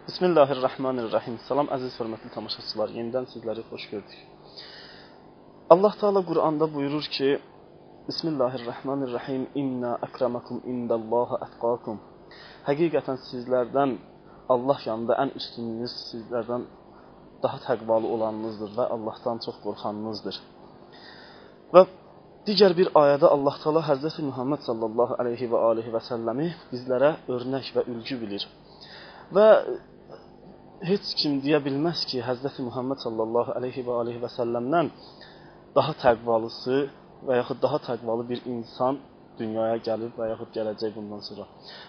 Bismillahirrahmanirrahim. Salam əziz hörmətli tamaşaçılar. Yenidən sizləri xoş gördük. Allah Teala Quranda buyurur ki: Bismillahirrahmanirrahim. İnna akramakum indallahi atqakum. Həqiqətən sizlərdən Allah yanında ən üstününüz sizlərdən daha təqvalı olanınızdır və Allahdan çox qorxanınızdır. Və digər bir ayədə Allah Teala Həzrəti Muhammed sallallahu əleyhi və alihi və səlləmi bizlərə örnək və ülgü bilir. Və heç kim deyə bilməz ki, Həzrəti Muhammed sallallahu əleyhi və alihi və səlləmdən daha təqvalısı və yaxud daha təqvalı bir insan dünyaya gəlib və yaxud gələcək bundan sonra.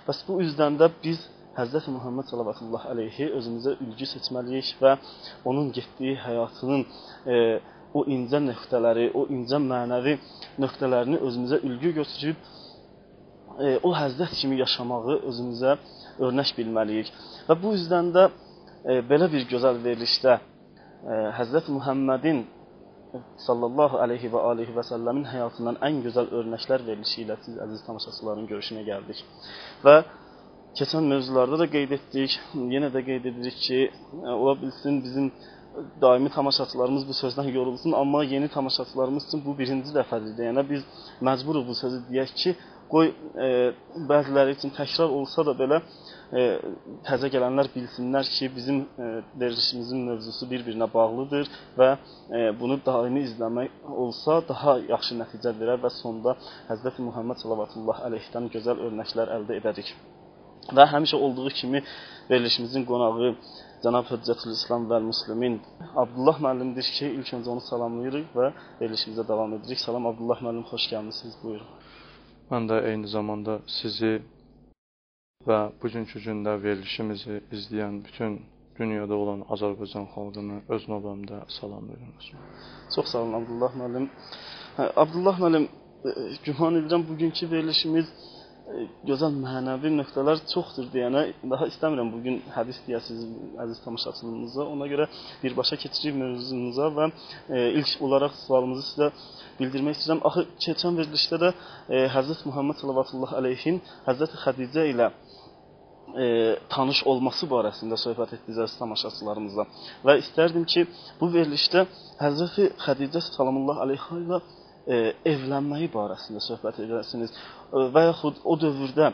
Bəs bu üzdən də biz Həzrəti Muhammed sallallahu əleyhi özümüzə ülgü seçməliyik və onun getdiyi həyatının o incə nöqtələri, o incə mənəvi nöqtələrini özümüzə ülgü götürüb o Həzrət kimi yaşamağı özümüzə örnək bilməliyik. Və bu üzdən də belə bir gözəl verilişdə Həzrət Muhammedin sallallahu əleyhi və alihi və səlləmin həyatından ən gözəl örnəklər verilişi ilə siz əziz tamaşaçıların görüşünə gəldik. Və keçən mövzularda da qeyd etdik, yenə də qeyd edirik ki, ola bilsin bizim daimi tamaşaçılarımız bu sözdən yorulsun, amma yeni tamaşaçılarımız üçün bu birinci dəfədir. Yəni biz məcburuq bu sözü deyək ki, qoy bəziləri üçün təkrar olsa da belə təzə gələnlər bilsinlər ki, bizim verilişimizin mövzusu bir-birinə bağlıdır və bunu daimi izləmək olsa daha yaxşı nəticə verər və sonda Həzrəti Muhammed sallallahu əleyhidən gözəl örnəklər əldə edərik. Və həmişə olduğu kimi verilişimizin qonağı Cənab Hüccətülislam və Müslimin Abdullah müəllimdir ki, ilk öncə onu salamlayırıq və verilişimizə davam edirik. Salam Abdullah müəllim, xoş gəlmisiniz, buyurun. Mən də eyni zamanda sizi və bugünkü gündə verilişimizi izləyən bütün dünyada olan Azərbaycan xalqını öz növbəmdə salamlayıram. Çox sağ olun Abdullah müəllim. Abdullah müəllim, güman edirəm bugünkü verilişimiz gözəl mənəvi nöqtələr çoxdur deyənə daha istəmirəm bugün hədis deyəsiniz əziz tamaşaçılarımıza. Ona görə birbaşa keçirik mövzumuza və ilk olaraq sualımızı sizə bildirmək istəyirəm. Axı keçən verilişdə də Həzrət Muhammed sallallahu əleyhin Həzrət Xədicə ilə tanış olması barəsində söhbət etdiniz əziz tamaşaçılarımızla. Və istərdim ki, bu verilişdə Həzrət Xədicə sallallahu əleyhə ilə evlənməyi barəsində söhbət edəsiniz və yaxud o dövrdə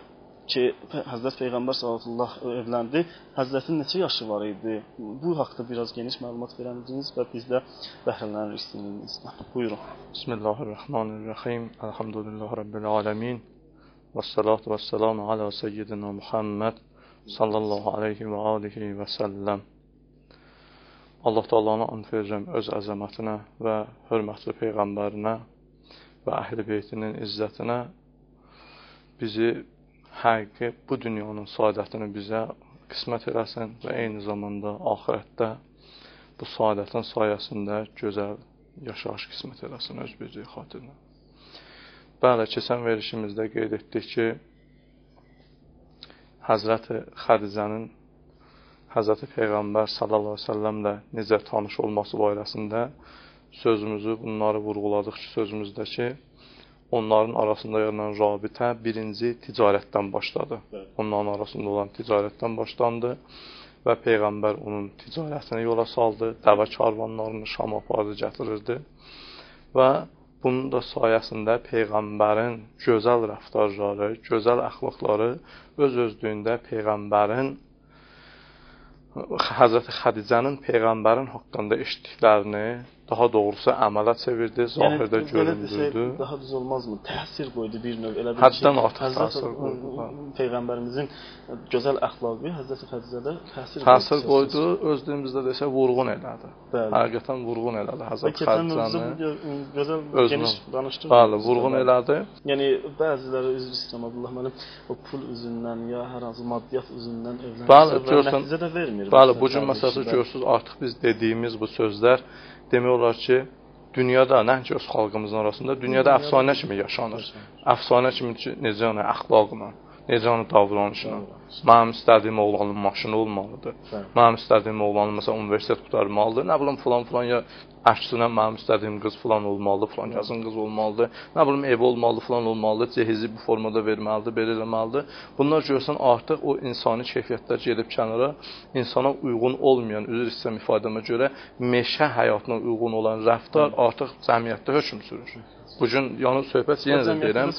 ki, Həzrət Peyğəmbər sallallahu evləndi, Həzrətin neçə yaşı var idi? Bu haqda biraz geniş məlumat verərdiniz və biz də bəhrələnərik sizinizlə. Buyurun. Bismillahirrahmanirrahim. Elhamdülillahi Rabbil alemin. Vessalatu vesselamu ala seyyidina Muhammed sallallahu aleyhi və alihi və səlləm. Allah Taala'na and verirəm öz əzəmətinə və hörmətli Peyğəmbərinə və əhl-i beytinin izzətinə bizi həqiqi bu dünyanın saadətini bizə qismət eləsin və eyni zamanda axirətdə bu saadətin sayəsində gözəl yaşayış qismət eləsin öz birliyi xatirinə. Bəli, keçən verilişimizdə qeyd etdik ki, Həzrəti Xədicənin Həzrəti Peyğəmbər sallallahu əleyhi və səlləmlə necə tanış olması barəsində sözümüzü bunları vurğuladıq ki, sözümüzdə ki, onların arasında yaranan rabitə birinci ticarətdən başladı. Onların arasında olan ticarətdən başlandı və Peyğəmbər onun ticarətini yola saldı, dəvə karvanlarını Şama apardı, gətirirdi və bunun da sayəsində Peyğəmbərin gözəl rəftarları, gözəl əxlaqları öz-özlüyündə Peyğəmbərin Həzrəti Xədicənin Peyğəmbərin haqqında eşitdiklərini daha doğrusu əmələ çevirdi, zahirdə göründürdü. Daha düz olmazmı? Təsir qoydu bir növ. Elə bir həddən artıq təsir qoydu. Peyğəmbərimizin gözəl əxlaqı Həzrəti Xədicədə təsir qoydu, özlüyümüzdə desə vurğun elədi. Həqiqətən vurğun elədi Həzrəti Xədicəni. Gözəl geniş danışdıq. Bəli, vurğun elədi. Yəni bəziləri üzr istəyirəm Abdullah müəllim, o pul üzündən ya hər hansı maddiyyat üzündən evlənsə və nəticə də vermir. Bəli, bu gün məsələsi görürsüz, artıq biz dediyimiz bu sözlər demək olar ki, dünyada, nəinki öz xalqımızın arasında, dünyada əfsanə kimi yaşanır. Əfsanə kimi necə ona əxlaqla, necə ona davranışla. Mənim istədiyim oğlanın maşını olmalıdır. Mənim istədiyim oğlanın məsələn universitet qurtarmalıdır. Nə bilim filan ya əksinə mənim istədiyim qız filan olmalıdır, filan kəsin qız olmalıdır. Nə bilim ev olmalıdır, filan olmalıdır, cehizi bu formada verməlidir, belə eləməlidir. Bunlar görsən artıq o insani keyfiyyətlər gedib kənara, insana uyğun olmayan, üzr istəyirəm ifadəmə görə, meşə həyatına uyğun olan rəftar artıq cəmiyyətdə hökm sürür. Bu gün yəni söhbət yenə də deyirəm.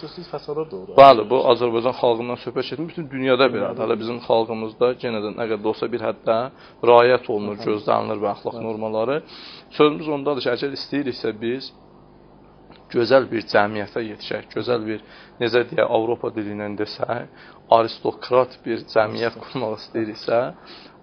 Bəli, bu Azərbaycan xalqından söhbət etdim. Bütün dünyada belədir. Hələ bizim xalqımızda yenə də nə qədər olsa bir həddə riayət olunur, gözlənilir və əxlaq normaları. Sözümüz ondadır ki, əgər istəyiriksə biz gözəl bir cəmiyyətə yetişək, gözəl bir, necə deyək, Avropa dili ilə desək, aristokrat bir cəmiyyət qurmaq istəyiriksə,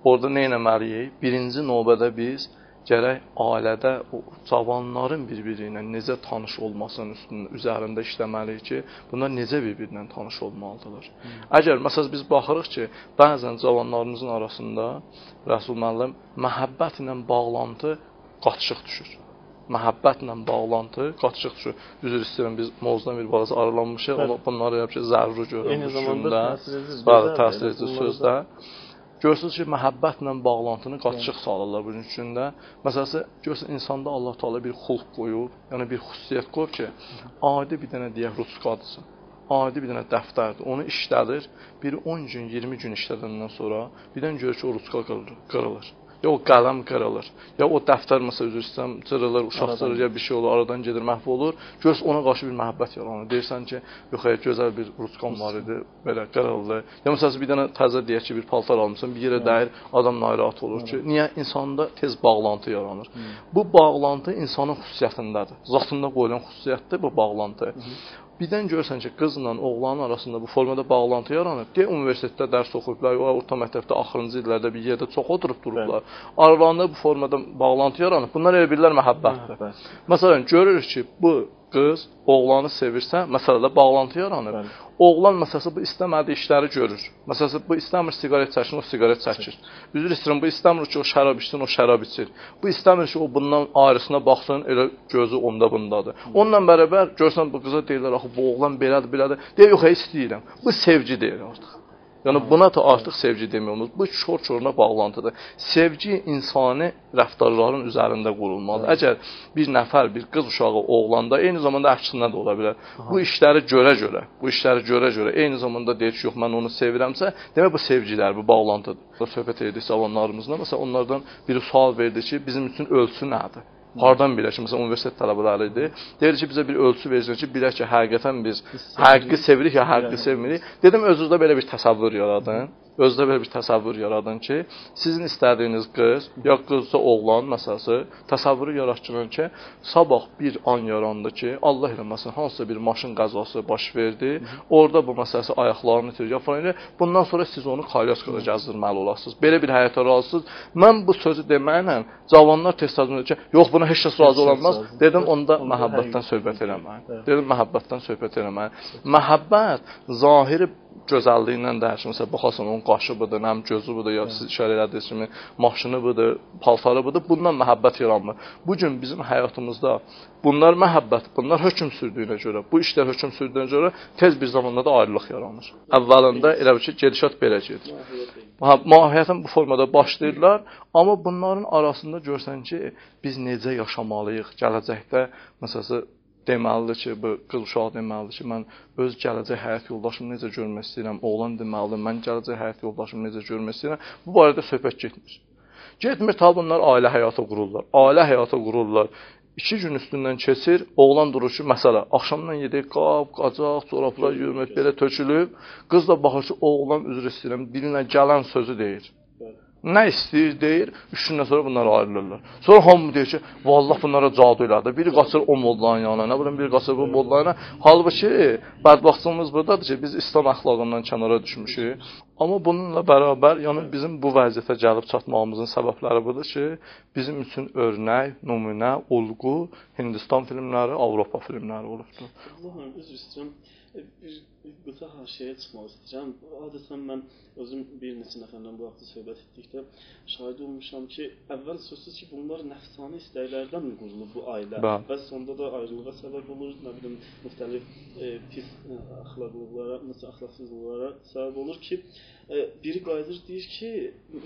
orada nə etməliyik? Birinci növbədə biz gərək ailədə o cavanların bir-biri ilə necə tanış olmasının üzərində işləməliyik ki, bunlar necə bir-birindən tanış olmalıdırlar. Əgər, məsələn, biz baxırıq ki, bəzən cavanlarımızın arasında Rəsul müəllim məhəbbət ilə bağlantı qaçışıq düşür. Məhəbbətlə bağlantı qaçışıq düşür. Üzr istəyirəm, biz mövzudan bir balaca aralanmışıq, bunları yapışıq, zəruri görürəm. Eyni zamanda təsir edici sözdə. Görürsünüz ki, məhəbbətlə bağlantını qaçışıq salırlar bunun üçündə. Məsələn, görürsünüz, insanda Allah Teala bir xulq qoyub, yəni bir xüsusiyyət qoyub ki, adi bir dənə deyək ruçkadısın. Adi bir dənə dəftərdir. Onu işlədir, bir 10 gün, 20 gün işlədəndən sonra birdən görür ki, o ruçka qırılır. Ya o qələm qırılır, ya o dəftər məsələn üzr istəyirəm cırılır, uşaq cırır, ya bir şey olur, aradan gedir, məhv olur. Görürsən ona qarşı bir məhəbbət yaranır. Deyirsən ki, yox, gözəl bir ruçkam var idi, belə qırıldı. Ya məsələn bir dənə təzə deyək ki, bir paltar almısan, bir yerə dəyir, adam narahat olur ki, niyə insanda tez bağlantı yaranır? Bu bağlantı insanın xüsusiyyətindədir. Zatında qoyulan xüsusiyyətdir bu bağlantı. Birdən görürsən ki, qızla oğlanın arasında bu formada bağlantı yaranır. Deyə universitetdə dərs oxuyublar, orta məktəbdə axırıncı illərdə bir yerdə çox oturub durublar. Aralarında bu formada bağlantı yaranır. Bunlar elə bilirlər məhəbbətdir. Məsələn, görürük ki, bu qız oğlanı sevirsə, məsələdə bağlantı yaranır. Oğlan məsələn bu istəmədiyi işləri görür. Məsələn bu istəmir siqaret çəksin, o siqaret çəkir. Üzr istəyirəm, bu istəmir ki, o şərab içsin, o şərab içir. Bu istəmir ki, o bundan ayrısına baxsın, elə gözü onda bundadır. Onunla bərabər görsən bu qıza deyirlər, axı bu oğlan belədir, belədir. Deyə yox, istəyirəm. Bu sevgi deyir artıq. Yəni buna da artıq sevgi demək olmaz. Bu çor-çoruna bağlantıdır. Sevgi insani rəftarların üzərində qurulmalıdır. Əgər bir nəfər, bir qız uşağı oğlanda, eyni zamanda əksinə də ola bilər. Bu işləri görə-görə, eyni zamanda deyir ki, yox, mən onu sevirəmsə, demək bu sevgidir, bu bağlantıdır. Söhbət edirdik zamanlarımızda, məsələn, onlardan biri sual verdi ki, bizim üçün ölçü nədir? Hardan bilək ki, məsələn, universitet tələbələri idi. Deyir ki, bizə bir ölçü versin ki, bilək ki, həqiqətən biz həqiqi sevirik ya həqiqi sevmirik. Dedim, özünüzdə belə bir təsəvvür yaradın. Özdə belə bir təsəvvür yaradın ki, sizin istədiyiniz qız, ya qızsa oğlan məsələsi, təsəvvürü yaratdırın ki, sabah bir an yarandı ki, Allah eləməsin, hansısa bir maşın qəzası baş verdi, orada bu məsələsi ayaqlarını itirir, ya falan, bundan sonra siz onu kalyoskada gəzdirməli olasınız. Belə bir həyata razısınız. Mən bu sözü deməklə, cavanlar tez-tez ki, yox, buna heç kəs razı olanmaz. Dedim, onda məhəbbətdən söhbət eləməyin. Məhəbbət zahiri gözəlliyindən dəyişir. Məsələn, baxarsan, onun qaşı budur, nəm gözü budur, ya siz işarə elədiyiniz kimi maşını budur, paltarı budur. Bundan məhəbbət yaranmır. Bugün bizim həyatımızda bunlar məhəbbət, bunlar hökm sürdüyünə görə, bu işlər hökm sürdüyünə görə tez bir zamanda da ayrılıq yaranır. Əvvəlində elə bir ki, gedişat belə gedir. Mahiyyətən bu formada başlayırlar, amma bunların arasında görsən ki, biz necə yaşamalıyıq, gələcəkdə, məsələn, deməlidir ki, bu qız uşaq deməlidir ki, mən öz gələcək həyat yoldaşımı necə görmək istəyirəm, oğlan deməlidir, mən gələcək həyat yoldaşımı necə görmək istəyirəm, bu barədə söhbət getmir. Getmir, tabi bunlar ailə həyata qururlar. 2 gün üstündən keçir, oğlan durur ki, məsələ, axşamdan yedik, qab, qacaq, çoraplar yürümək belə tökülüb, qız da baxır ki, oğlan üzr istəyirəm, dilinə gələn sözü deyir. Nə istəyir, deyir, 3 gündən sonra bunlar ayrılırlar. Sonra hamı deyir ki, vallah bunlara cadu elədi. Biri qaçır o mollanın yanına, nə bileyim, biri qaçır bu mollanın. Halbuki, bədbaxtımız buradadır ki, biz İslam əxlaqından kənara düşmüşük. Amma bununla bərabər, yəni bizim bu vəziyyətə gəlib çatmağımızın səbəbləri budur ki, bizim üçün örnək, nümunə, olğu Hindistan filmləri, Avropa filmləri olubdur. Allah'ım, üzr istəyirəm. qısa haşiyəyə çıxmaq istəyirəm. Adətən mən özüm bir neçə nəfərlə bu haqda söhbət etdikdə şahid olmuşam ki, əvvəl sözsüz ki, bunlar nəfsani istəklərdən qurulub bu ailə və sonda da ayrılığa səbəb olur, nə bilim, müxtəlif pis əxlaqlıqlara, məsələn, əxlaqsızlıqlara səbəb olur ki, biri qayıdır deyir ki,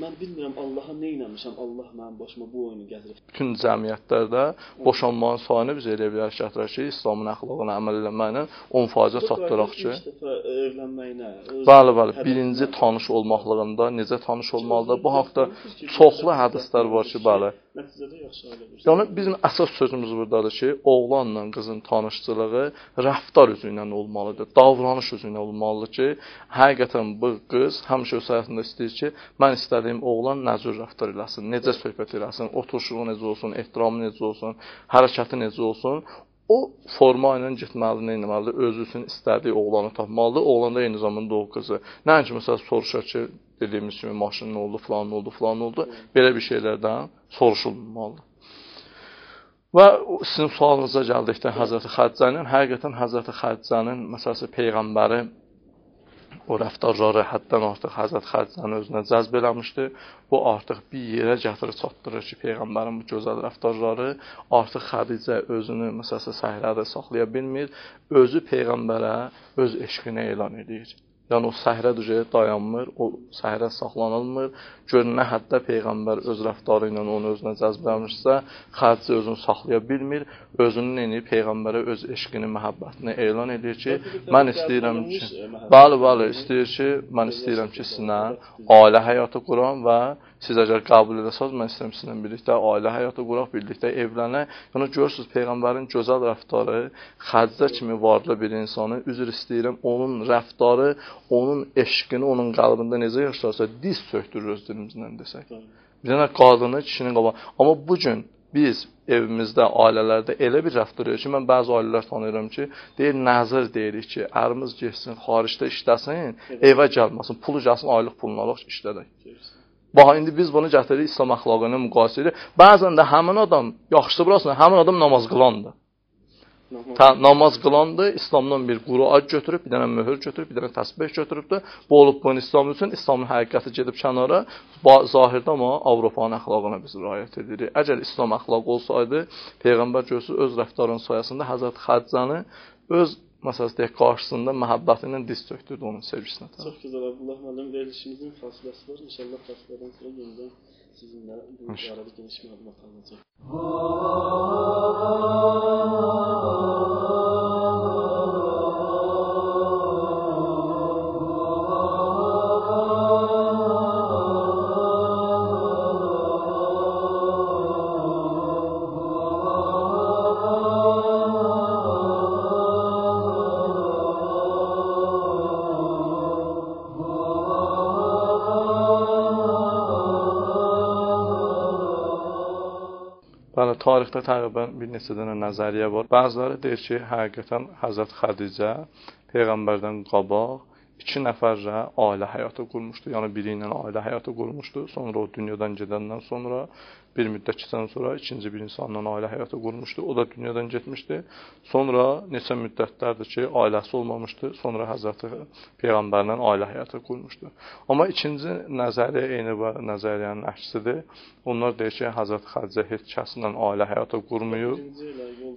mən bilmirəm Allaha nə etmişəm, Allah mənim başıma bu oyunu gətirib. Bütün cəmiyyətlərdə boşanmanın sayını biz elə bilərik ki, İslamın əxlaqına əməl eləməklə 10% çatdıraq ki, evlənməyinə. Bəli, birinci tanış olmaqlığında necə tanış olmalıdır? Bu haqda çoxlu hədislər var ki, bəli. Nəticədə yaxşı ailə verir. Yəni bizim əsas sözümüz burdadır ki, oğlanla qızın tanışçılığı rəftar üzü ilə olmalıdır, davranış üzü ilə olmalıdır ki, həqiqətən bu qız həmişə öz həyatında istəyir ki, mən istədiyim oğlan nə cür rəftar eləsin, necə söhbət eləsin, oturuşuğu necə olsun, ehtiramı necə olsun, hərəkəti necə olsun. O forma ilə getməlidir, nə etməlidir, özü üçün istədiyi oğlanı tapmalıdır. Oğlan da eyni zamanda o qızı. Nəinki məsələn soruşar ki, dediyimiz kimi maşın nə oldu, falan oldu. Belə bir şeylərdən soruşulmalıdır. Və sizin sualınıza gəldikdə Həzrəti Xədicənin, həqiqətən Həzrəti Xədicənin məsələsi Peyğəmbəri o rəftarları həddən artıq Həzrət Xədicəni özünə cəzb eləmişdi. Bu artıq bir yerə gətirib çatdırır ki, Peyğəmbərin bu gözəl rəftarları artıq Xədicə özünü məsələn səhrədə saxlaya bilmir, özü Peyğəmbərə öz eşqini elan edir. Yəni o səhrə düzəyə dayanmır, o səhrə saxlanılmır. Gör nə həddə Peyğəmbər öz rəftarı ilə onu özünə cəzb etmişsə, Xədicə özünü saxlaya bilmir, özünün Peyğəmbərə öz eşqini, məhəbbətini elan edir ki, mən istəyirəm ki, bəli, istəyir ki, mən istəyirəm ki, sizinlə ailə həyatı quram və siz əgər qəbul edəsəz, mən istəyirəm sizinlə birlikdə ailə həyatı quraq, birlikdə evlənək. Yəni görürsüz Peyğəmbərin gözəl rəftarı Xədicə kimi varlı bir insanı, üzr istəyirəm, onun rəftarı, onun eşqini onun qəlbində necə yaşarsa, diz söktürür öz dilimizdən desək. Bir dənə qadını kişinin qabağına. Amma bu gün biz evimizdə, ailələrdə elə bir rəftar edirik ki, mən bəzi ailələr tanıyıram ki, deyir, nəzir deyirik ki, ərimiz getsin, xaricdə işləsin, evə gəlməsin, pulu gəlsin, aylıq pulunu alaq, işlədək. Bax, indi biz bunu gətiririk İslam əxlaqına müqayisə edirik. Bəzən də həmin adam, yaxşısı burasında, həmin adam namaz qılandır. Namaz qılandır, İslamdan bir quru ac götürüb, bir dənə möhür götürüb, bir dənə təsbih götürübdür. Bu olub bunun İslam üçün, İslamın həqiqəti gedib kənara, zahirdə amma Avropanın əxlaqına biz riayət edirik. Əgər İslam əxlaqı olsaydı, Peyğəmbər görürsünüz, öz rəftarının sayəsində Həzrət Xədicəni öz məsələsi qarşısında məhəbbətindən diz çökdürdü onun sevgisinə. Çox gözəl, Abdullah müəllim, verilişimizin fasiləsi var. İnşallah fasilədən sonra yenidən sizinlə bu barədə geniş məlumat alacaq. Bəli, tarixdə təqribən bir neçə dənə nəzəriyyə var. Bəziləri deyir ki, həqiqətən Həzrət Xədicə Peyğəmbərdən qabaq 2 nəfərlə ailə həyatı qurmuşdu. Yəni biri ilə ailə həyatı qurmuşdu. Sonra o dünyadan gedəndən sonra bir müddət keçəndən sonra ikinci bir insanla ailə həyatı qurmuşdu. O da dünyadan getmişdi. Sonra neçə müddətlərdir ki, ailəsi olmamışdı. Sonra Həzrəti Peyğəmbərlə ailə həyatı qurmuşdu. Amma ikinci nəzəriyyə eyni nəzəriyyənin əksidir. Onlar deyir ki, Həzrət Xədicə heç kəslə ailə həyatı qurmayıb.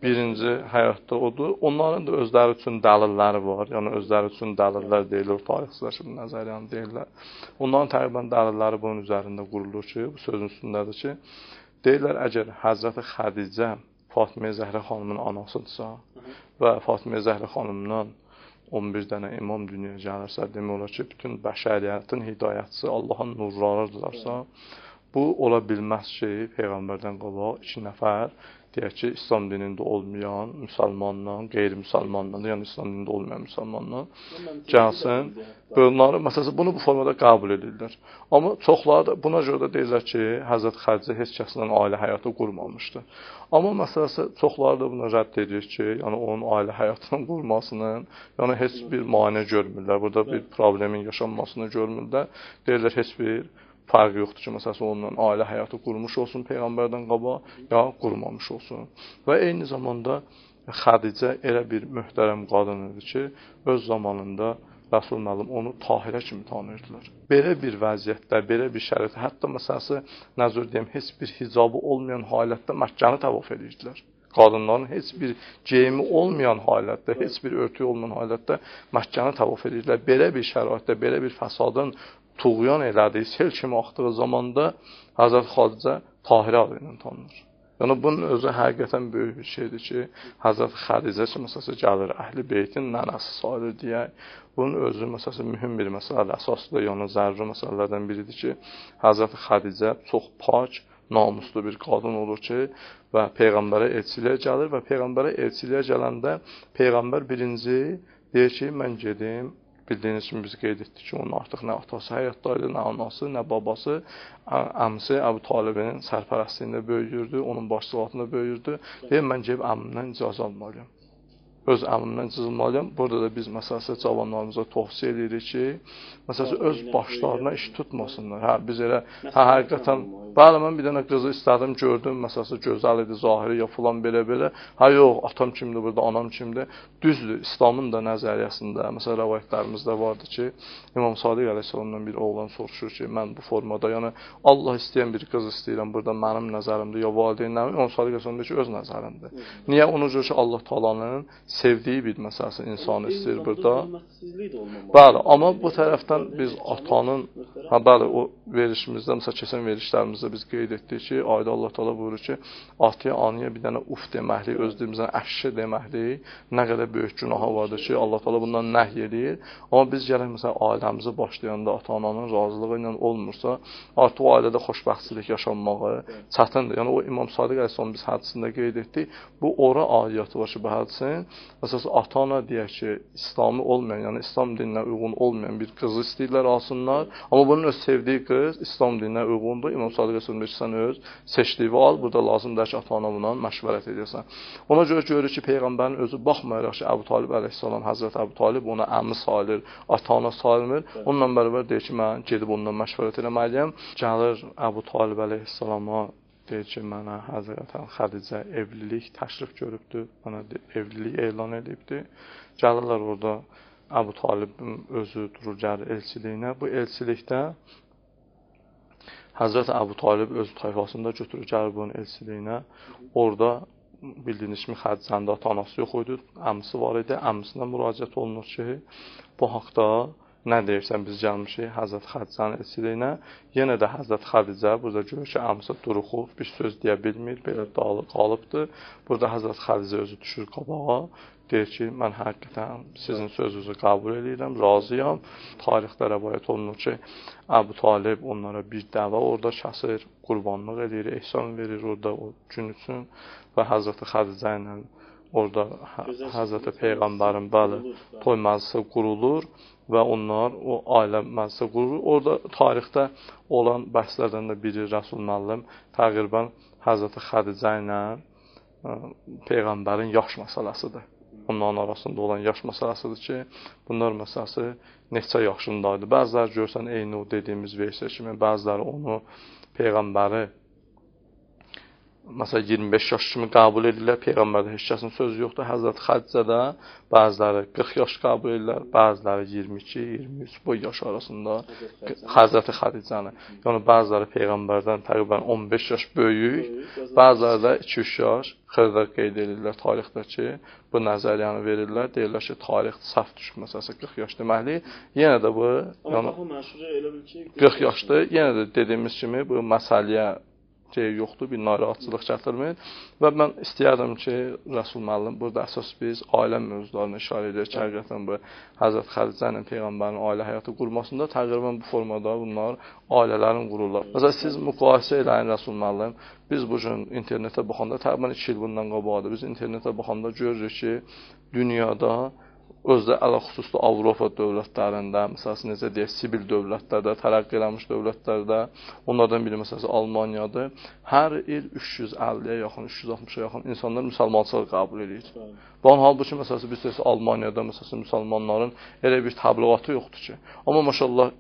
Birinci həyatda odur. Onların da özləri üçün dəlilləri var. Yəni özləri üçün dəlillər deyilir, tarixçilər kimi nəzəriyyəni deyirlər. Onların təqribən dəlilləri bunun üzərində qurulur ki, bu sözün üstündədir ki, deyirlər, əgər Həzrəti Xədicə Fatimə Zəhra xanımın anasıdırsa və Fatimə Zəhra xanımdan 11 dənə imam dünyaya gəlirsə, demək olar ki, bütün bəşəriyyətin hidayətçisi Allahın nurlarıdırlarsa, bu ola bilməz ki, Peyğəmbərdən qabaq 2 nəfər, deyək ki, İslam dinində olmayan müsəlmanla, qeyri-müsəlmanla, yəni İslam dinində olmayan müsəlmanla gəlsin. Bunları, məsələn, bunu bu formada qəbul edirlər. Amma çoxları da buna görə də deyirlər ki, Həzrət Xədicə heç kəslə ailə həyatı qurmamışdı. Amma məsələsi çoxları da buna rədd edir ki, yəni onun ailə həyatının qurmasının, yəni heç bir mane görmürlər. Burada bir problemin yaşanmasını görmürlər. Deyirlər heç bir fərqi yoxdur ki, məsələn, onunla ailə həyatı qurmuş olsun Peyğəmbərdən qabaq, ya qurmamış olsun. Və eyni zamanda Xədicə elə bir möhtərəm qadın idi ki, öz zamanında Rəsul müəllim onu Tahirə kimi tanıyırdılar. Belə bir vəziyyətdə, belə bir şəraitdə, hətta məsələsi nəzər deyim, heç bir hicabı olmayan halətdə Məkkəni təvaf edirdilər. Qadınların heç bir geyimi olmayan halətdə, heç bir örtüyü olmayan halətdə Məkkəni təvaf edirdilər. Belə bir şəraitdə, belə bir fəsadın tuğyan elədiyi, sel kimi axdığı zamanda Həzrət Xədicə Tahirə adı ilə tanınır. Yəni bunun özü həqiqətən böyük bir şeydir ki, Həzrət Xədicə ki, məsələn, gəlir Əhl-i Beytin nənəsi sayılır deyək. Bunun özü məsələn mühüm bir məsələdir. Əsaslı yəni zəruri məsələlərdən biridir ki, Həzrət Xədicə çox pak, namuslu bir qadın olur ki, və peyğəmbərə elçiliyə gəlir və peyğəmbərə elçiliyə gələndə peyğəmbər birinci deyir ki, mən gedim. Bildiyiniz kimi biz qeyd etdik ki, onun artıq nə atası həyatdaydı, nə anası, nə babası, əmisi Əbu Talibin sərpərəstliyində böyüyürdü, onun başçılığında böyüyürdü. Deyir, mən gəlib əmimdən icazə almalıyam. Öz əmimdən icazə almalıyam. Burada da biz məsələn cavanlarımıza tövsiyə edirik ki, məsələn öz başlarına iş tutmasınlar. Hə, biz elə həqiqətən bəli, mən bir dənə qızı istədim, gördüm, məsələn gözəl idi, zahiri ya falan belə. Ha yox, atam kimdir burada, anam kimdir? Düzdür, İslamın da nəzəriyyəsində, məsələn rəvayətlərimizdə vardı ki, İmam Sadiq əleyhissalamdan bir oğlan soruşur ki, mən bu formada, yəni Allah istəyən bir qız istəyirəm, burada mənim nəzərimdir, ya valideynlərim, İmam Sadiq əleyhissalam deyir ki, öz nəzərimdir. Niyə? Ona görə ki, Allah Taala'nın sevdiyi bir məsələn insanı istəyir burada. Bəli, amma bu tərəfdən biz atanın, ha bəli, o verişimizdə, məsələn keçən verişlərimizdə biz qeyd etdik ki, ayda Allah Taala buyurur ki, ataya, anaya bir dənə uf deməklik, öz dilimizdən əşşi deməklik, nə qədər böyük günahı vardır ki, Allah Taala bundan nəhy edir. Amma biz gələk məsələn ailəmizi başlayanda ata-ananın razılığı ilə olmursa, artıq o ailədə xoşbəxtçilik yaşanmağı çətindir. Yəni o İmam Sadiq əleyhissalam biz hədisində qeyd etdik. Bu ora aidiyyatı var ki, bu hədisin məsələn ata-ana deyək ki, İslami olmayan, yəni İslam dininə uyğun olmayan bir qızı istəyirlər alsınlar. Amma bunun öz sevdiyi qız İslam dininə uyğundur. İmam Sadiq əleyhissalam deyir ki, sən öz seçdiyi al, burada lazımdır ki, ata-ana buna məşvərət edirsən. Ona görə görürük ki, peyğəmbərin özü baxmayaraq ki, Əbu Talib əleyhissalam, Həzrət Əbu Talib ona əmi sayılır, ata-ana sayılmır. Onunla bərabər deyir ki, mən gedib ondan məşvərət eləməliyəm. Gəlir Əbu Talib əleyhissalama deyir ki, mənə Həzrət Xədicə evlilik təşrif görübdür, mənə evlilik elan edibdir. Gəlirlər orada Əbu Talibin özü durur, gəlir elçiliyinə. Bu elçilikdə Həzrət Əbu Talib öz tayfasında götürür, gəlir bunun elçiliyinə. Orada bildiyiniz kimi Xədicənin də ata-anası yox idi, əmisi var idi. Əmisinə müraciət olunur ki, bu haqda nə deyirsən, biz gəlmişik Həzrət Xədicənin elçiliyinə. Yenə də Həzrət Xədicə burada görür ki, əmisi duruxub, bir söz deyə bilmir, belə dağılıb qalıbdır. Burada Həzrət Xədicə özü düşür qabağa. Deyir ki, mən həqiqətən sizin sözünüzü qəbul edirəm, razıyam. Tarixdə rəvayət olunur ki, Əbu Talib onlara bir dəvə orada kəsir, qurbanlıq edir, ehsan verir orada o gün üçün və Həzrət Xədicə ilə orada Həzrət Peyğəmbərin bəli toy məclisi qurulur və onlar o ailə məclisi qurulur. Orada tarixdə olan bəhslərdən də biri Rəsul müəllim təqribən Həzrət Xədicə ilə Peyğəmbərin yaş məsələsidir. Onların arasında olan yaş məsələsidir ki, bunlar məsələsi neçə yaşındaydı. Bəziləri görsən eyni o dediyimiz versiya kimi, bəziləri onu Peyğəmbəri məsələn 25 yaş kimi qəbul edirlər. Peyğəmbərdə heç kəsin sözü yoxdur. Həzrət Xədicədə bəziləri 40 yaş qəbul edirlər, bəziləri 22-23 bu yaş arasında Həzrət Xədicəni. Yəni bəziləri Peyğəmbərdən təqribən 15 yaş böyük, bəziləri də 2-3 yaş xırda qeyd edirlər tarixdə ki, bu nəzəriyyəni verirlər. Deyirlər ki, tarix səhv düşüb məsələsi 40 yaş deməkdir. Yenə də bu yəni 40 yaşdır. Yenə də dediyimiz kimi bu məsələyə yoxdur, bir narahatçılıq gətirmir və mən istəyərdim ki, Rəsul müəllim burada əsas biz ailə mövzularına işarə edirik ki, həqiqətən bu Həzrət Xədicə ilə Peyğəmbərin ailə həyatı qurmasında təqribən bu formada bunlar ailələrin qururlar. Məsələn, siz müqayisə eləyin Rəsul müəllim, biz bu gün internetə baxanda, təqribən 2 il bundan qabaqdır, biz internetə baxanda görürük ki, dünyada özdə ələlxüsuslu Avropa dövlətlərində, məsələn, necə deyək, sibil dövlətlərdə, tərəqqi eləmiş dövlətlərdə, onlardan biri məsələn Almaniyadır. Hər il 350-yə yaxın, 360-a yaxın insanlar müsəlmançılıq qəbul edir. Və halbuki məsələn biz Almaniyada məsələn müsəlmanların elə bir təbliğatı yoxdur ki. Amma maşallah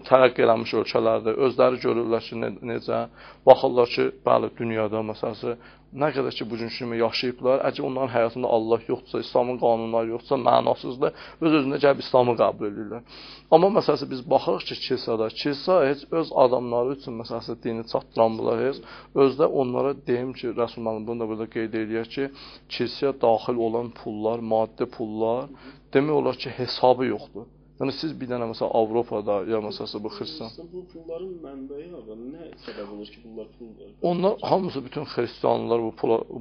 tərəqqi eləmiş ölkələrdə özləri görürlər ki, necə baxırlar ki, bəli, dünyada məsələn nə qədər ki bu gün kimi yaşayıblar, əgər onların həyatında Allah yoxdursa, İslamın qanunları yoxdursa, mənasızdır, öz-özünə gəlib İslamı qəbul edirlər. Amma məsələn biz baxırıq ki, kilsə heç öz adamları üçün məsələn dini çatdıranlar heç özdə onlara deyim ki, Rəsulullah bunu da burada qeyd edir ki, kilsəyə daxil olan pullar, maddi pullar demək olar ki, hesabı yoxdur. Yəni siz bir dənə məsələn Avropada ya məsələn bu xristian bu pulların mənbəyi nə səbəb olur ki, bunlar pul verir? Onlar hamısı bütün xristianlar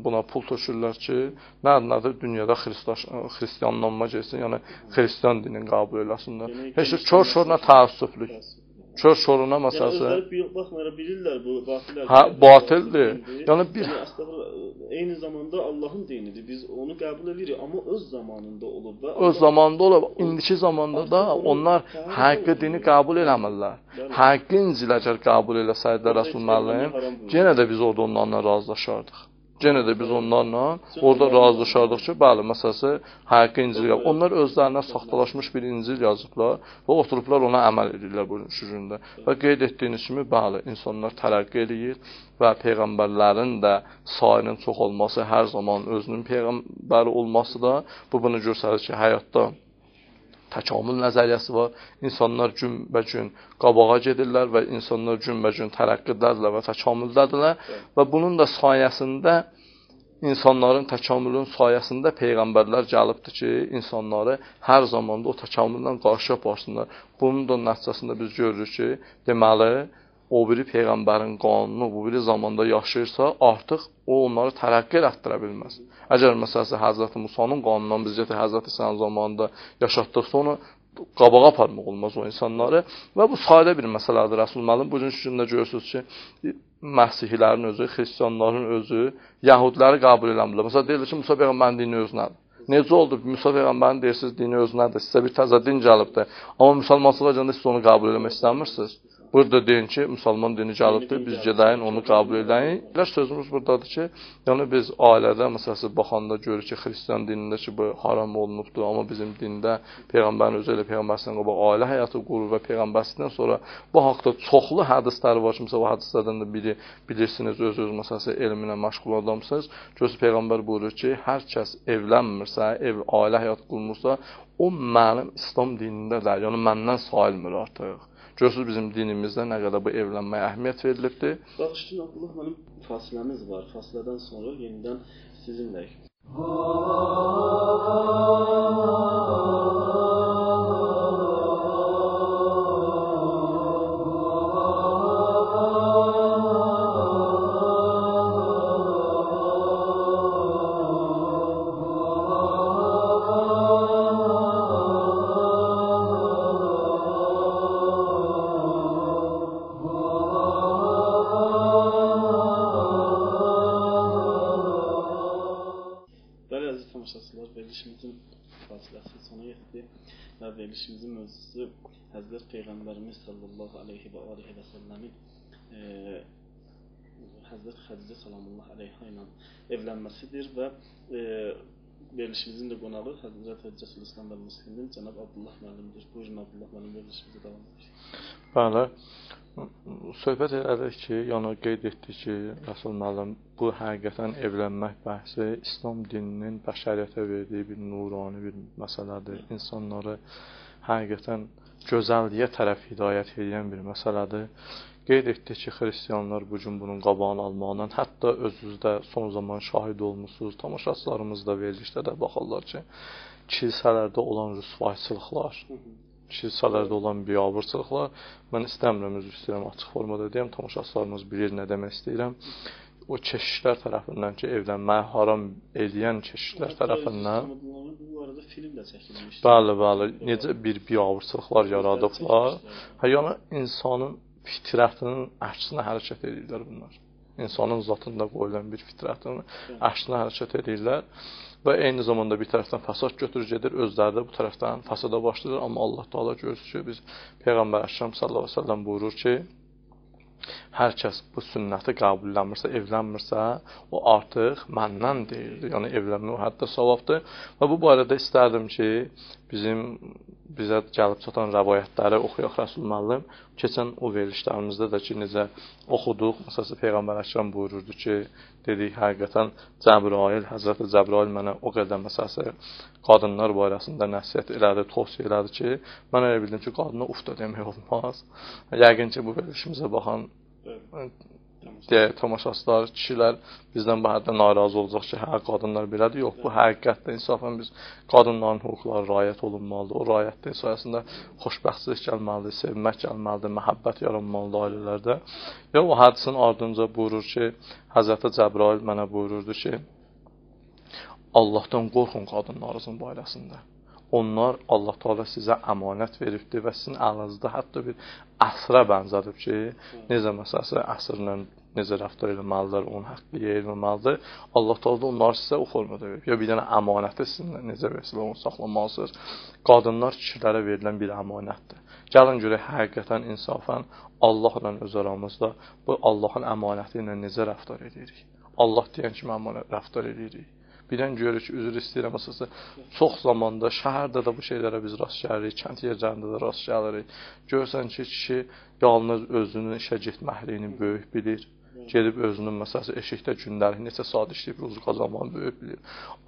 buna pul tökürlər ki, nədir dünyada xristianlanma gəlsin, yəni xristian dinini qəbul eləsinlər. Heç kör-körünə təəssüflük. Kör-körünə məsələn. Yəni özləri baxmayaraq bilirlər bu batildir. Hə, batildir. Yəni bir eyni zamanda Allahın dinidir. Biz onu qəbul edirik, amma öz zamanında olub və öz zamanında olub. İndiki zamanda da onlar həqiqi dini qəbul eləmirlər. Həqiqi İncil əgər qəbul eləsəydilər Rəsulullah, yenə də biz orada onlarla razılaşardıq. Yenə də biz onlarla orada razılaşardıq ki, bəli, məsələn, həqiqi İncil qəbul. Onlar özlərinə saxtalaşmış bir İncil yazıblar və oturublar ona əməl edirlər bu gündə. Və qeyd etdiyiniz kimi, bəli, insanlar tərəqqi edir və peyğəmbərlərin də sayının çox olması, hər zaman özünün peyğəmbəri olması da bu bunu göstərir ki, həyatda təkamül nəzəriyyəsi var. İnsanlar günbəgün qabağa gedirlər və insanlar günbəgün tərəqqidədirlər və təkamüldədirlər və bunun da sayəsində insanların təkamülün sayəsində peyğəmbərlər gəlibdir ki, insanları hər zamanda o təkamüllə qarşı aparsınlar. Bunun da nəticəsində biz görürük ki, deməli, o biri peyğəmbərin qanunu bu biri zamanda yaşayırsa, artıq o onları tərəqqi elətdirə bilməz. Əgər məsələn Həzrəti Musanın qanunundan biz Həzrəti İsa'nın zamanında yaşatdıqsa onu qabağa aparmaq olmaz o insanları və bu sadə bir məsələdir. Rəsulullah bugünkü gündə görürsünüz ki, Məsihlilərin özü, xristianların özü Yəhudiləri qəbul eləmirlər. Məsələn deyirlər ki, Musa peyğəmbərin dini özünədir. Necə oldu? Musa peyğəmbərin deyirsiniz dini özünədir. Sizə bir təzə din gəlibdir. Amma müsəlmanlığa gələndə siz onu qəbul eləmək istəmirsiniz. Burada deyin ki, müsəlman dini gəlibdir, biz gedəyin, onu qəbul edəyin. Sözümüz buradadır ki, yəni biz ailədə, məsələn, baxanda görürük ki, xristian dinində ki, bu haram olunubdur, amma bizim dində Peyğəmbərin özü ilə Peyğəmbərsindən qabaq ailə həyatı qurur və Peyğəmbərsindən sonra bu haqda çoxlu hədislər var ki, məsələn, o hədislərdən də biri bilirsiniz, öz-öz, məsələn, elminə məşğul adamsınız. Gözü Peyğəmbər buyurur ki, hər kəs evlənmirsə, ailə həyatı qurmursa, o mənim İslam dinindədir, yəni məndən sayılmır artıq. Görürsünüz bizim dinimizdə nə qədər bu evlənməyə əhəmiyyət verilibdir. Bağışlayın, Allah, mənim fasiləmiz var. Fasilədən sonra yenidən sizinləyik. Verilişimizin fasiləsi sona yetdi və verilişimizin mövzusu Həzrət Peyğəmbərimiz sallallahu aleyhi və aleyhi və səlləmin Həzrət Xədicə salamullah aleyha ilə evlənməsidir və verilişimizin də qonağı Həzrət Hüccətül İslam və Müslimin cənab Abdullah müəllimdir. Buyurun Abdullah müəllim, verilişimizi davam edir. Bəli. Söhbət elədik ki, yəni qeyd etdik ki, Rəsul müəllim bu həqiqətən evlənmək bəhsi İslam dininin bəşəriyyətə verdiyi bir nurani bir məsələdir. İnsanları həqiqətən gözəlliyə tərəf hidayət edən bir məsələdir. Qeyd etdik ki, xristianlar bu gün bunun qabağını almaqla, hətta özünüzdə son zaman şahid olmusunuz, tamaşaçılarımız da verilişdə də baxırlar ki, kilsələrdə olan rüsvayçılıqlar, kilsələrdə olan biabırçılıqlar, mən istəmirəm, özür istəyirəm, açıq formada deyəm, tamaşaçılarımız bilir nə demək istəyirəm. O keşişlər tərəfindən ki, evlənməyə haram edən keşişlər tərəfindən bu arada film də çəkilmişdir. Bəli, necə bir biabırçılıqlar yaradıblar. Yəni insanın fitrətinin əksinə hərəkət edirlər bunlar. İnsanın zatında qoyulan bir fitrətinin əksinə hərəkət edirlər və eyni zamanda bir tərəfdən fəsad götürür gedir, özləri də bu tərəfdən fəsada başlayır. Amma Allah Taala görür ki, biz Peyğəmbər Əkrəm sallallahu əleyhi və səlləm buyurur ki, Hər kəs bu sünnəti qəbulləmirsə, evlənmirsə, o artıq məndən deyildir. Yəni evlənmək o həddə savabdır. Və bu barədə istərdim ki, bizə gəlib çatan rəvayətləri oxuyaq Rəsul müəllim. Keçən o verilişlərimizdə də ki, necə oxuduq. Məsələn, Peyğəmbər Əkrəm buyururdu ki, dedik, həqiqətən Həzrəti Cəbrail mənə o qədər məsələn qadınlar barəsində nəsihət elədi, tövsiyə elədi ki, mən elə bildim ki, qadına uf da demək olmaz. Yəqin ki, bu verilişimizə baxan tamaşaçılar, kişilər bizdən bu həddə narazı olacaq ki, hə, qadınlar belədir. Yox, bu həqiqətdə insafən biz qadınların hüquqları rayət olunmalıdır. O rayətdə sayəsində xoşbəxtlik gəlməlidir, sevmək gəlməlidir, məhəbbət yaranmalıdır ailələrdə. Və o hədisin ardınca buyurur ki, Həzrəti Cəbrail mənə buyururdu ki, Allahdan qorxun qadınlarınızın barəsində. Onlar Allah Teala sizə əmanət veribdir və sizin əlinizdə hətta bir əsrə bənzədib ki, necə məsələn əsrlə necə rəftar etməlidir, onun haqqı yerilməlidir. Allah Teala da onları sizə o formada verib. Ya bir dənə əmanəti sizin necə verirsə onu saxlamalısınız. Qadınlar kişilərə verilən bir əmanətdir. Gəlin görək həqiqətən insafən Allahla öz aramızda bu Allahın əmanəti ilə necə rəftar edirik. Allah deyən kimi əmanət rəftar edirik. Birdən görürük ki, üzr istəyirəm, əsasında çox zamanda şəhərdə də bu şeylərə biz rast gəlirik, kənd yerlərində də rast gəlirik. Görürsən ki, kişi yalnız özünün işə getməkliyini böyük bilir. Gedib özünün məsələn eşikdə gündəlik neçə saat işləyib ruzu qazanmanı böyük bilir.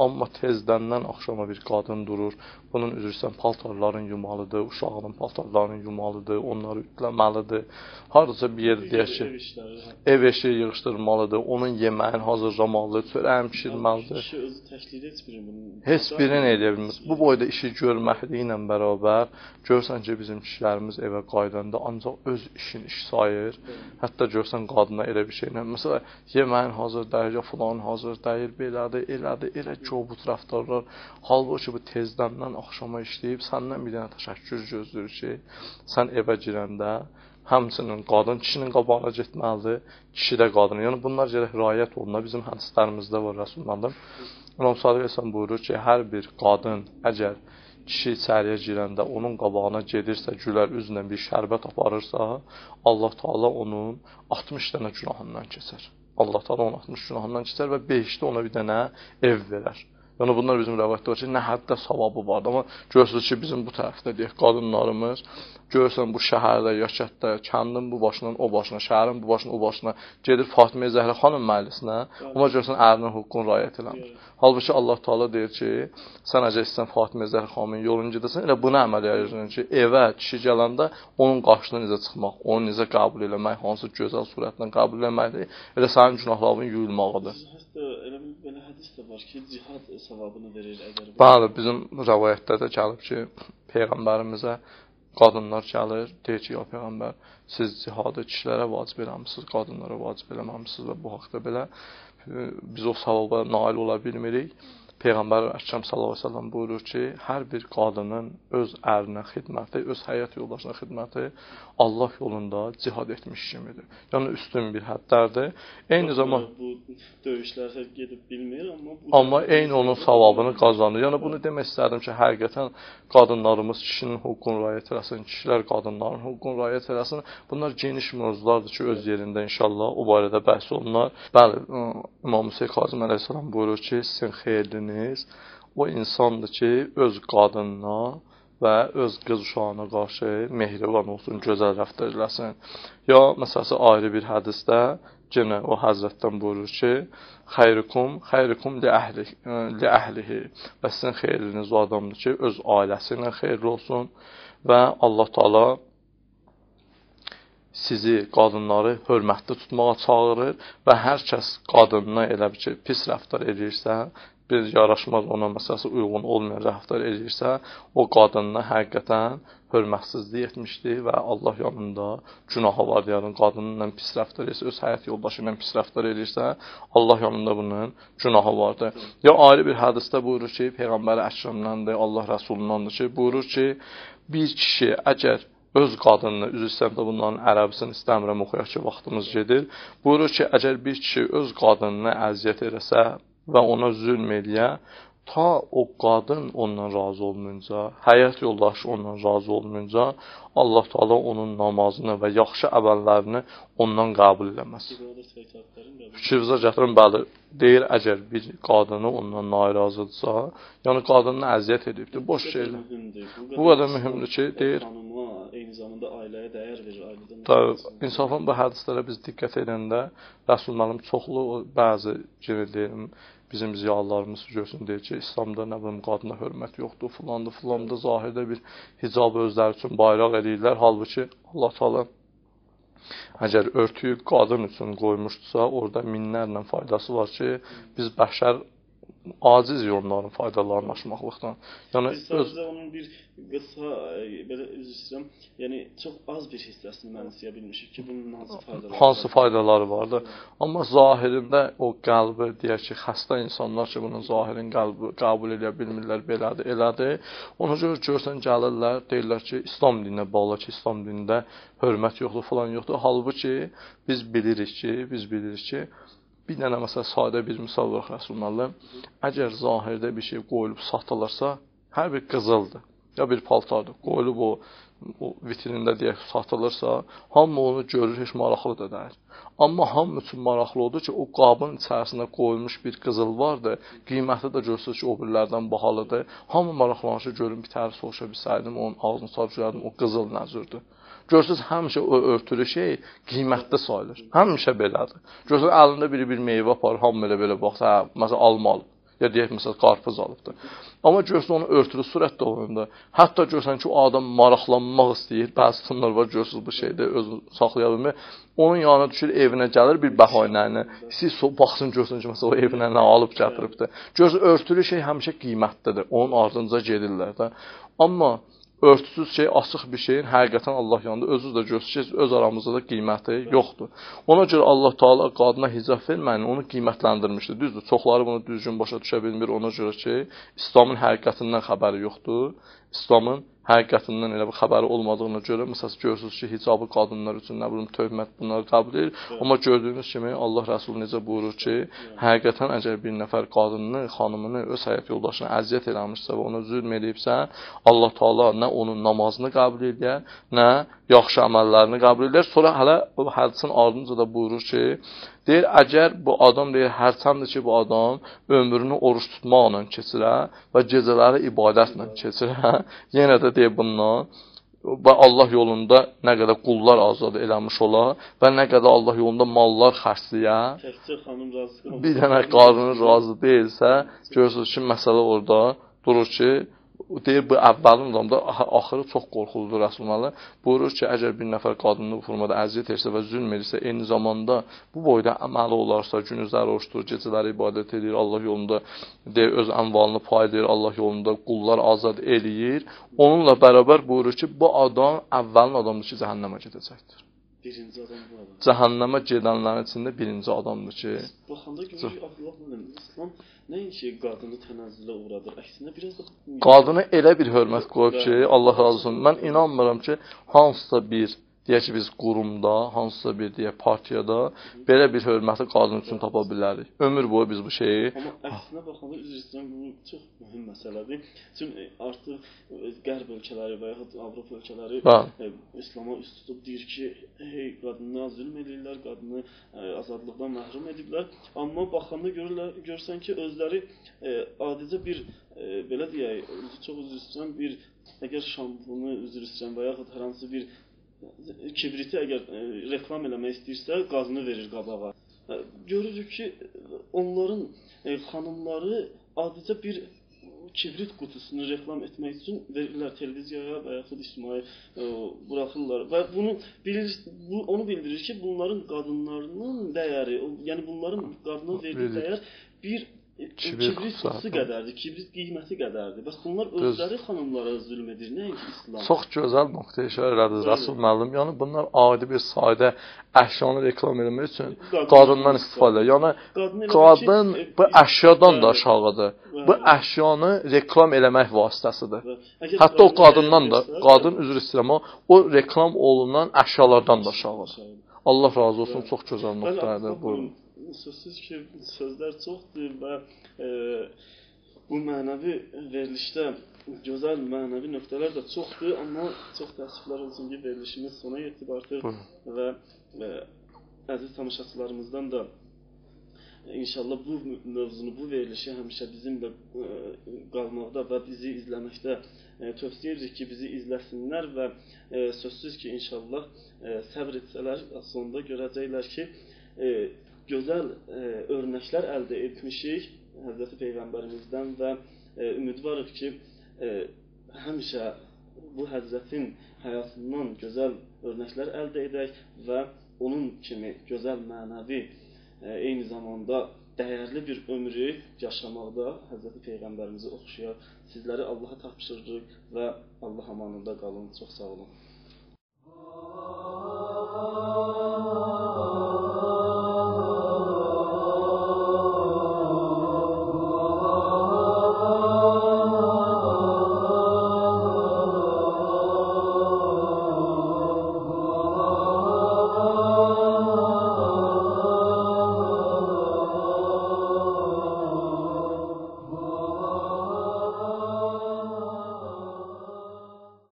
Amma tezdəndən axşama bir qadın durur. Bunun üzrsən paltarların yumalıdır, uşağının paltarlarını yumalıdır, onları ütləməlidir. Hardasa bir yerdə deyək ki, ev eşiyi yığışdırmalıdır, onun yeməyini hazırlamalıdır, çörəyin bişirməlidir. Kişi özü təklikdə heç birini edə bilməz. Bu boyda işi görməkliyi ilə bərabər görsən ki, bizim kişilərimiz evə qayıdanda ancaq öz işini iş sayır. Hətta görsən qadına elə bir şeylə, məsələn, yeməyin hazır deyir, ya filan hazır deyir, belədir, elədir, elə kobud rəftarlar. Halbuki bu tezdəndən axşama işləyib, səndən bir dənə təşəkkür gözləyir ki, sən evə girəndə həmçinin qadın kişinin qabağına getməlidir, kişi də qadın. Yəni bunlar gərək riayət olunur. Bizim hədislərimizdə var Rəsulullah. İmam Sadiq Həsən buyurur ki, hər bir qadın əgər kişi içəriyə girəndə onun qabağına gedirsə, gülər üzlə bir şərbət aparırsa, Allah Teala onun 60 dənə günahından keçər. Allah Teala onun 60 günahından keçər və 5-də ona bir dənə ev verər. Yəni bunlar bizim rəvayətdə var ki, nə həddə savabı vardı. Amma görürsünüz ki, bizim bu tərəfdə deyək, qadınlarımız görürsən bu şəhərdə, yaşətdə, kəndin bu başından o başına, şəhərin bu başından o başına gedir Fatimə Zəhra xanım məhəlləsinə, amma görürsən ərinin hüququnu rəayət eləmir. Halbuki Allah Teala deyir ki, sən əgər istəsən Fatimə Zəhra xanımın yolunu gedəsən, elə buna əməl edirsən ki, evə kişi gələndə onun qarşısına necə çıxmaq, onu necə qəbul eləmək, hansı gözəl surətlə qəbul eləməkdir, elə sənin günahlarının yuyulmağıdır. Elə belə hədis də var ki, cihad savabını verir əgər. Bəli, bizim rəvayətdə də gəlib ki, Peyğəmbərimizə qadınlar gəlir, deyir ki, ya Peyğəmbər, siz cihadı kişilərə vacib eləmişsiniz, qadınlara vacib eləməmişsiniz və bu haqda belə biz o savaba nail ola bilmirik. Peyğəmbər Əkrəm sallallahu əleyhi və səlləm buyurur ki, hər bir qadının öz ərinə xidməti, öz həyat yoldaşına xidməti Allah yolunda cihad etmiş kimidir. Yəni üstün bir həddlərdir. Eyni zamanda bu döyüşlərə gedib bilmir, amma eyni onun savabını qazanır. Yəni bunu demək istərdim ki, həqiqətən qadınlarımız kişinin hüququnu rəayət eləsin, kişilər qadınların hüququnu rəayət eləsin. Bunlar geniş mövzulardır ki, öz yerində inşallah o barədə bəhs olunar. Bəli, İmam Hüseyn Kazım əleyhissalam buyurur ki, sizin xeyirliniz o insandır ki, öz qadınına və öz qız uşağına qarşı mehriban olsun, gözəl rəftar eləsin. Ya, məsələn, ayrı bir hədisdə yenə o həzrətdən buyurur ki, xeyrukum li əhlihi və sizin xeyirliniz o adamdır ki, öz ailəsi ilə xeyirli olsun və Allah Teala sizi, qadınları hörmətli tutmağa çağırır və hər kəs qadınına elə bir ki, pis rəftar edirsə, bir yaraşmaz ona məsələsi uyğun olmayan rəftar edirsə, o qadınına həqiqətən hörmətsizlik etmişdir və Allah yanında günahı var. Yəni, qadınla pis rəftar edirsə, öz həyat yoldaşı ilə pis rəftar edirsə, Allah yanında bunun günahı vardır. Ya, ayrı bir hədisdə buyurur ki, Peyğəmbər Əkrəmdəndir, Allah Rəsulundandır ki, buyurur ki, bir kişi əgər öz qadınını, üzr istəyirəm də bunların ərəbisini istəmirəm, oxuyaq ki, vaxtımız gedir. Buyurur ki, əgər bir kişi öz qadınını əziyyət eləsə və ona zülm eləyə, ta o qadın ondan razı olmayınca, həyat yoldaşı ondan razı olmayınca, Allah Taala onun namazını və yaxşı əməllərini ondan qəbul eləməz. Fikrinizə gətirin, bəli, deyir, əgər bir qadını ondan narazıdırsa, yəni qadını əziyyət edibdir, boş şeylər. Bu qədər mühümdür ki, deyir, eyni zamanda ailəyə dəyər verir, ailədən. Tabii, insafən bu hədislərə biz diqqət edəndə, Rəsulullah çoxlu bəzi deyim, bizim ziyalılarımız görsün deyir ki, İslamda nə bilim qadına hörmət yoxdur, filandır, zahirdə bir hicab özləri üçün bayraq edirlər. Halbuki Allah Taala əgər örtüyü qadın üçün qoymuşdursa, orada minlərlə faydası var ki, biz bəşər aciz onların faydalarını aşmaqlıqdan. Yəni biz sadəcə onun bir qısa belə üzr istəyirəm, yəni çox az bir hissəsini mən istəyə bilmişik ki, bunun hansı faydaları vardı. Amma zahirində o qəlbi deyək ki, xəstə insanlar ki, bunun zahirin qəbul edə bilmirlər, belədir, elədir. Ona görə görsən gəlirlər, deyirlər ki, İslam dininə bağlı ki, İslam dinində hörmət yoxdur, falan yoxdur. Halbuki biz bilirik ki, bir dənə məsələ sadə bir misal var Rəsulullah. Əgər zahirdə bir şey qoyulub satılırsa, hər bir qızıldır, ya bir paltardır, qoyulub o vitrində deyək satılırsa, hamı onu görür, heç maraqlı da deyil. Amma hamı üçün maraqlı odur ki, o qabın içərisində qoyulmuş bir qızıl vardır, qiyməti də görsünüz ki, o birlərdən bahalıdır. Hamı maraqlanır ki, görün, bir tərif soruşa bilsəydim, onun ağzını sarıcıyardım, o qızıl nəzirdir. Görsünüz, həmişə o örtülü şey qiymətli sayılır. Həmişə belədir. Görsünüz, əlində biri bir meyvə aparır, hamı belə baxsa, məsələn, alma alıb. Ya deyək, məsələn, qarpız alıbdır. Amma görsünüz, onu örtülü surətdə olanda, hətta görsən ki, o adam maraqlanmaq istəyir, bəzi sınırlar var, görsünüz, bu şeydə özünü saxlaya bilmir. Onun yanına düşür, evinə gəlir bir bəhanəylə. Siz baxsın, görsün ki, məsələn, o evinə nə alıb gətiribdir. Görsünüz, örtülü şey həmişə qiymətlidir. Onun ardınca gedirlər də. Amma örtüsüz şey, açıq bir şeyin həqiqətən Allah yanında özünüz də görsünüz ki, öz aramızda da qiyməti yoxdur. Ona görə Allah Taala qadına hicab verməyini onu qiymətləndirmişdir. Düzdür, çoxları bunu düzgün başa düşə bilmir. Ona görə ki, İslamın həqiqətindən xəbəri yoxdur. İslamın həqiqətindən elə bir xəbəri olmadığına görə, məsələn, görürsünüz ki, hicabı qadınlar üçün nə bilim töhmət bunları qəbul edir. Amma gördüyünüz kimi Allah Rəsulü necə buyurur ki, həqiqətən əgər bir nəfər qadınını, xanımını, öz həyat yoldaşına əziyyət eləmişsə və ona zülm edibsə, Allah Taala nə onun namazını qəbul edir, nə yaxşı əməllərini qəbul edir. Sonra hələ bu hədisin ardınca da buyurur ki, deyir, əgər bu adam deyir, hərçəndir ki, bu adam ömrünü oruç tutmaqla keçirə və gecələri ibadətlə keçirə, yenə də deyir bundan və Allah yolunda nə qədər qullar azad eləmiş ola və nə qədər Allah yolunda mallar xərcləyə, bir dənə qadını razı deyilsə, görürsünüz ki, məsələ orada durur ki, deyir, bu əvvəlin adamda axırı çox qorxuludur Rəsulullah. Buyurur ki, əgər bir nəfər qadını bu formada əziyyət etsə və zülm edirsə, eyni zamanda bu boyda əməli olarsa, günüzləri oruçdur, gecələri ibadət edir, Allah yolunda deyir, öz əmvalını paylayır, Allah yolunda qullar azad eləyir. Onunla bərabər buyurur ki, bu adam əvvəlin adamdır ki, cəhənnəmə gedəcəkdir. Birinci adam bu adam. Cəhənnəmə gedənlərin içində birinci adamdır ki... Baxanda görürük, İslam nəinki qadını tənəzzülə uğradır, əksinə biraz da... Qadını elə bir hörmət qoyub ki, Allah razı olsun. Mən inanmıram ki, hansısa bir, deyək ki, biz qurumda, hansısa bir, deyək, partiyada belə bir hörməti qadın üçün tapa bilərik. Ömür boyu biz bu şeyi... Amma əksinə baxanda, üzr istəyirəm, bu çox mühüm məsələdir. Çünki artıq qərb ölkələri və yaxud Avropa ölkələri İslama üst tutub deyir ki, hey, qadına zülm edirlər, qadını azadlıqdan məhrum ediblər. Amma baxanda görsən ki, özləri adicə bir, belə deyək, çox üzr istəyirəm, bir, əgər şampunu üzr istəyirəm və yaxud hər hansı bir kibriti əgər reklam eləmək istəyirsə, qazını verir qabağa. Görürük ki, onların xanımları adicə bir kibrit qutusunu reklam etmək üçün verirlər televiziyaya və yaxud ictimai buraxırlar. Və onu bildirir ki, bunların qadınlarının dəyəri, yəni bunların qadına verdiyi dəyər bir kibrit qutusu qədərdir, kibrit qiyməti qədərdir. Bəs bunlar özləri xanımlara zülm edir, nəinki İslam? Çox gözəl nöqtə işarə elədiniz, Rəsul müəllim. Yəni, bunlar adi bir sayda əşyanı reklam etmək üçün qadından istifadə edir. Yəni, qadın bu əşyadan da aşağıdır. Bu əşyanı reklam eləmək vasitəsidir. Hətta o qadından da, qadın üzr istəyirəm, o reklam olunan əşyalardan da aşağıdır. Allah razı olsun, çox gözəl nöqtədir. Buyurun. Sözsüz ki, sözlər çoxdur və bu mənəvi verilişdə gözəl mənəvi nöqtələr də çoxdur, amma çox təəssüflər olsun ki, verilişimiz sona yetib artıq və əziz tamaşaçılarımızdan da İnşallah bu mövzunu, bu verilişi həmişə bizimlə qalmaqda və bizi izləməkdə tövsiyə edirik ki, bizi izləsinlər və sözsüz ki, inşallah səbr etsələr, sonunda görəcəklər ki, gözəl örnəklər əldə etmişik Həzrəti Peyğəmbərimizdən və ümidvarıq ki, həmişə bu Həzrətin həyatından gözəl örnəklər əldə edək və onun kimi gözəl mənəvi, eyni zamanda dəyərli bir ömrü yaşamaqda Həzrəti Peyğəmbərimizi oxşayaq. Sizləri Allaha tapşırırıq və Allah amanında qalın. Çox sağ olun.